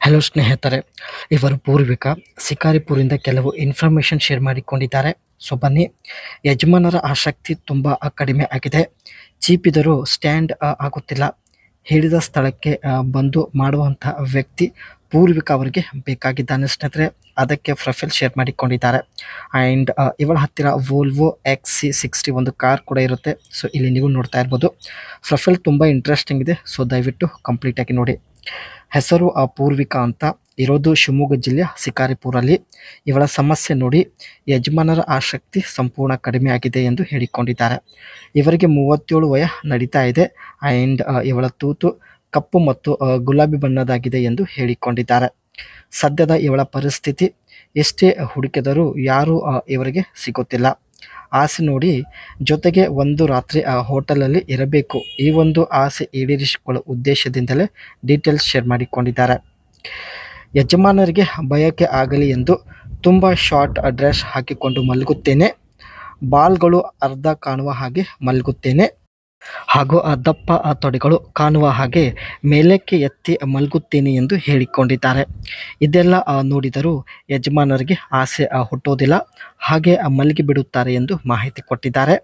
Hello ಸ್ನೇಹಿತರೆ, ಇವರು ಪೂರ್ವಿಕ ಶಿಕಾರಿಪುರಿಂದ ಕೆಲವು ಇನ್ಫಾರ್ಮೇಷನ್ ಶೇರ್ ಮಾಡಿಕೊಂಡಿದ್ದಾರೆ. ಸೊ ಬನ್ನಿ, ಯಜಮಾನರ ಆಸಕ್ತಿ ತುಂಬ ಕಡಿಮೆ ಆಗಿದೆ. ಚೀಪ್ ಇದ್ದರೂ ಸ್ಟ್ಯಾಂಡ್ ಆಗುತ್ತಿಲ್ಲ. ಹೇಳಿದ ಸ್ಥಳಕ್ಕೆ ಬಂದು ಮಾಡುವಂಥ ವ್ಯಕ್ತಿ ಪೂರ್ವಿಕ ಅವರಿಗೆ ಬೇಕಾಗಿದ್ದಾನೆ ಸ್ನೇಹಿತರೆ. ಅದಕ್ಕೆ ಪ್ರೊಫೈಲ್ ಶೇರ್ ಮಾಡಿಕೊಂಡಿದ್ದಾರೆ. ಆ್ಯಂಡ್ ಇವಳ ಹತ್ತಿರ ವೋಲ್ವೋ XC60 ಒಂದು ಕಾರ್ ಕೂಡ ಇರುತ್ತೆ. ಸೊ ಇಲ್ಲಿ ನೀವು ನೋಡ್ತಾ ಇರ್ಬೋದು. ಪ್ರೊಫೈಲ್ ತುಂಬ ಇಂಟ್ರೆಸ್ಟಿಂಗ್ ಇದೆ. ಸೊ ದಯವಿಟ್ಟು ಕಂಪ್ಲೀಟಾಗಿ ನೋಡಿ. ಹೆಸರು ಪೂರ್ವಿಕಾ ಅಂತ, ಇರೋದು ಶಿವಮೊಗ್ಗ ಜಿಲ್ಲೆಯ ಶಿಕಾರಿಪುರಲ್ಲಿ. ಇವಳ ಸಮಸ್ಯೆ ನೋಡಿ, ಯಜಮಾನರ ಆಸಕ್ತಿ ಸಂಪೂರ್ಣ ಕಡಿಮೆ ಆಗಿದೆ ಎಂದು ಹೇಳಿಕೊಂಡಿದ್ದಾರೆ. ಇವರಿಗೆ 37 ವಯ ನಡೀತಾ ಇದೆ. ಆ್ಯಂಡ್ ಇವಳ ತೂತು ಕಪ್ಪು ಮತ್ತು ಗುಲಾಬಿ ಬಣ್ಣದಾಗಿದೆ ಎಂದು ಹೇಳಿಕೊಂಡಿದ್ದಾರೆ. ಸದ್ಯದ ಇವಳ ಪರಿಸ್ಥಿತಿ, ಎಷ್ಟೇ ಹುಡುಕಿದರೂ ಯಾರೂ ಇವರಿಗೆ ಸಿಗುತ್ತಿಲ್ಲ. ಆಸೆ ನೋಡಿ, ಜೊತೆಗೆ ಒಂದು ರಾತ್ರಿ ಹೋಟೆಲಲ್ಲಿ ಇರಬೇಕು. ಈ ಒಂದು ಆಸೆ ಈಡೇರಿಸಿಕೊಳ್ಳುವ ಉದ್ದೇಶದಿಂದಲೇ ಡೀಟೇಲ್ಸ್ ಶೇರ್ ಮಾಡಿಕೊಂಡಿದ್ದಾರೆ. ಯಜಮಾನರಿಗೆ ಬಯಕೆ ಆಗಲಿ ಎಂದು ತುಂಬ ಶಾರ್ಟ್ ಡ್ರೆಸ್ ಹಾಕಿಕೊಂಡು ಮಲಗುತ್ತೇನೆ. ಬಾಲ್ಗಳು ಅರ್ಧ ಕಾಣುವ ಹಾಗೆ ಮಲಗುತ್ತೇನೆ ಹಾಗೂ ದಪ್ಪ ತೊಡೆಗಳು ಕಾಣುವ ಹಾಗೆ ಮೇಲಕ್ಕೆ ಎತ್ತಿ ಮಲಗುತ್ತೇನೆ ಎಂದು ಹೇಳಿಕೊಂಡಿದ್ದಾರೆ. ಇದೆಲ್ಲ ನೋಡಿದರೂ ಯಜಮಾನರಿಗೆ ಆಸೆ ಹುಟ್ಟೋದಿಲ್ಲ, ಹಾಗೆ ಮಲಗಿಬಿಡುತ್ತಾರೆ ಎಂದು ಮಾಹಿತಿ ಕೊಟ್ಟಿದ್ದಾರೆ.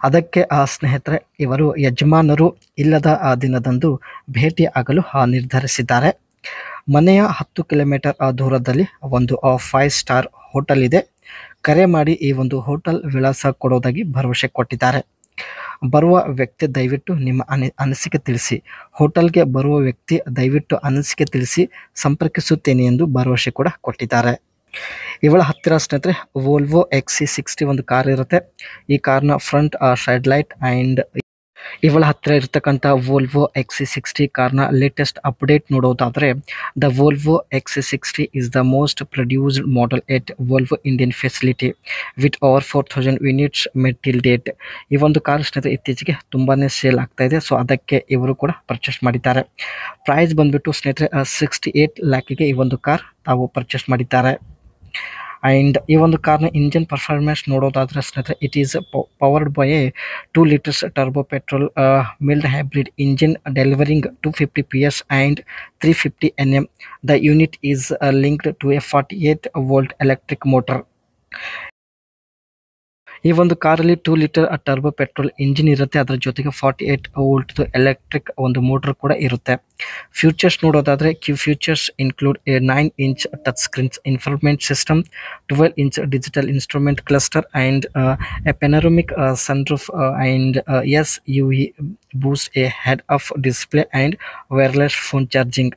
ಅದಕ್ಕೆ ಸ್ನೇಹಿತರೆ, ಇವರು ಯಜಮಾನರು ಇಲ್ಲದ ದಿನದಂದು ಭೇಟಿ ಆಗಲು ನಿರ್ಧರಿಸಿದ್ದಾರೆ. ಮನೆಯ 10 ಕಿಲೋಮೀಟರ್ ದೂರದಲ್ಲಿ ಒಂದು 5 ಸ್ಟಾರ್ ಹೋಟೆಲ್ ಇದೆ. ಕರೆ ಮಾಡಿ ಈ ಒಂದು ಹೋಟೆಲ್ ವಿಳಾಸ ಕೊಡೋದಾಗಿ ಭರವಸೆ ಕೊಟ್ಟಿದ್ದಾರೆ. ಬರುವ ವ್ಯಕ್ತಿ ದಯವಿಟ್ಟು ನಿಮ್ಮ ಅನಿಸಿಕೆ ತಿಳಿಸಿ. ಹೋಟೆಲ್ಗೆ ಬರುವ ವ್ಯಕ್ತಿ ದಯವಿಟ್ಟು ಅನಿಸಿಕೆ ತಿಳಿಸಿ, ಸಂಪರ್ಕಿಸುತ್ತೇನೆ ಎಂದು ಭರವಸೆ ಕೂಡ ಕೊಟ್ಟಿದ್ದಾರೆ. ಇವಳ ಹತ್ತಿರ ಸ್ನೇಹಿತರೆ ವೋಲ್ವೋ XC60 ಒಂದು ಕಾರ್ ಇರುತ್ತೆ. ಈ ಕಾರ್ನ ಫ್ರಂಟ್ ಸೈಡ್ ಲೈಟ್ ಆ್ಯಂಡ್ ಇವಳ ಹತ್ತಿರ ಇರತಕ್ಕಂಥ ವೋಲ್ವೋ XC60 ಕಾರ್ನ ಲೇಟೆಸ್ಟ್ ಅಪ್ಡೇಟ್ ನೋಡೋದಾದರೆ, the Volvo XC60 is the most produced model at Volvo Indian facility with over 4000 units made till date. ಈ ಒಂದು ಕಾರ್ ಸ್ನೇಹಿತರೆ ಇತ್ತೀಚೆಗೆ ತುಂಬಾ ಸೇಲ್ ಆಗ್ತಾ ಇದೆ. ಸೊ ಅದಕ್ಕೆ ಇವರು ಕೂಡ ಪರ್ಚೇಸ್ ಮಾಡಿದ್ದಾರೆ. ಪ್ರೈಸ್ ಬಂದುಬಿಟ್ಟು ಸ್ನೇಹಿತರೆ 68 ಲ್ಯಾಕಿಗೆ ಈ ಒಂದು ಕಾರ್ ತಾವು ಪರ್ಚೇಸ್ ಮಾಡಿದ್ದಾರೆ. ಆ್ಯಂಡ್ ಈ ಒಂದು ಕಾರ್ನ ಇಂಜಿನ್ ಪರ್ಫಾರ್ಮೆನ್ಸ್ ನೋಡೋದಾದರೆ ಸ್ನೇಹಿತರೆ, it is powered by a 2 litres turbo petrol mild hybrid engine delivering 250 PS and 350 Nm. The unit is linked to a 48 volt electric motor. ಈ ಒಂದು ಕಾರಲ್ಲಿ 2 ಲೀಟರ್ ಟರ್ಬೋ ಪೆಟ್ರೋಲ್ ಇಂಜಿನ್ ಇರುತ್ತೆ. ಅದರ ಜೊತೆಗೆ 48 ವೋಲ್ಟ್ ಎಲೆಕ್ಟ್ರಿಕ್ ಒಂದು motor ಕೂಡ ಇರುತ್ತೆ. Features ನೋಡೋದಾದರೆ features include a 9 inch touch screens infotainment system, 12 inch digital instrument cluster and a panoramic sunroof and SUV boost, a head-up display and wireless phone charging.